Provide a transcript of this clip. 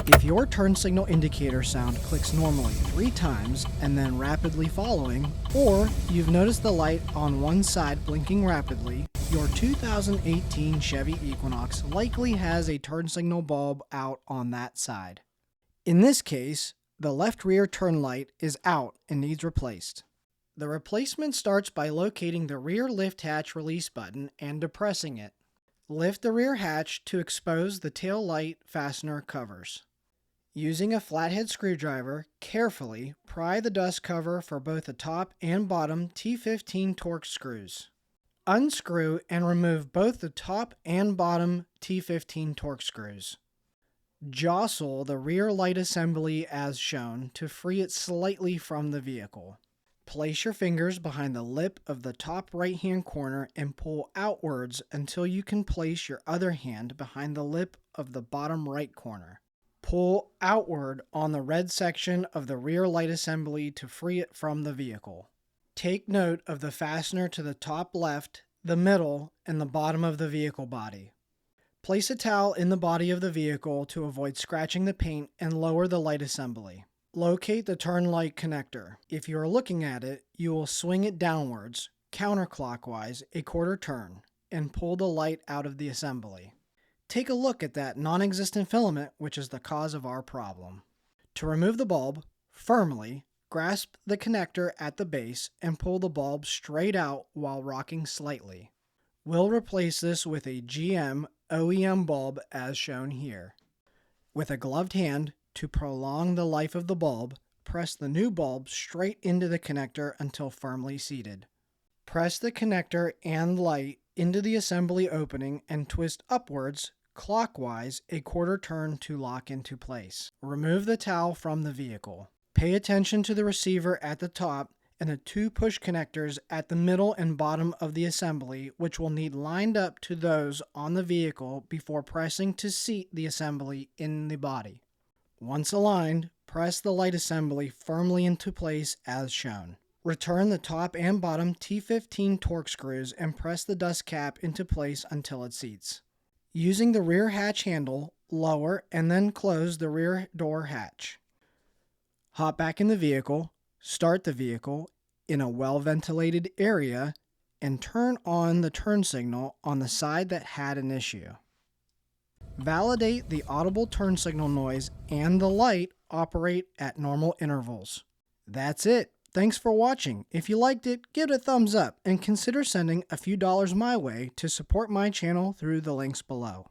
If your turn signal indicator sound clicks normally 3 times and then rapidly following, or you've noticed the light on one side blinking rapidly, your 2018 Chevy Equinox likely has a turn signal bulb out on that side. In this case, the left rear turn light is out and needs replaced. The replacement starts by locating the rear lift hatch release button and depressing it. Lift the rear hatch to expose the tail light fastener covers. Using a flathead screwdriver, carefully pry the dust cover for both the top and bottom T15 Torx screws. Unscrew and remove both the top and bottom T15 Torx screws. Jostle the rear light assembly as shown to free it slightly from the vehicle. Place your fingers behind the lip of the top right-hand corner and pull outwards until you can place your other hand behind the lip of the bottom right corner. Pull outward on the red section of the rear light assembly to free it from the vehicle. Take note of the fastener to the top left, the middle, and the bottom of the vehicle body. Place a towel in the body of the vehicle to avoid scratching the paint and lower the light assembly. Locate the turn light connector. If you are looking at it, you will swing it downwards, counter-clockwise, a quarter turn, and pull the light out of the assembly. Take a look at that non-existent filament, which is the cause of our problem. To remove the bulb, firmly grasp the connector at the base and pull the bulb straight out while rocking slightly. We'll replace this with a GM OEM bulb as shown here. With a gloved hand, to prolong the life of the bulb, press the new bulb straight into the connector until firmly seated. Press the connector and light into the assembly opening and twist upwards, clockwise, a quarter turn to lock into place. Remove the towel from the vehicle. Pay attention to the receiver at the top and the 2 push connectors at the middle and bottom of the assembly, which will need lined up to those on the vehicle before pressing to seat the assembly in the body. Once aligned, press the light assembly firmly into place as shown. Return the top and bottom T15 Torx screws and press the dust cap into place until it seats. Using the rear hatch handle, lower and then close the rear door hatch. Hop back in the vehicle, start the vehicle in a well-ventilated area, and turn on the turn signal on the side that had an issue. Validate the audible turn signal noise and the light operate at normal intervals. That's it. Thanks for watching. If you liked it, give it a thumbs up and consider sending a few dollars my way to support my channel through the links below.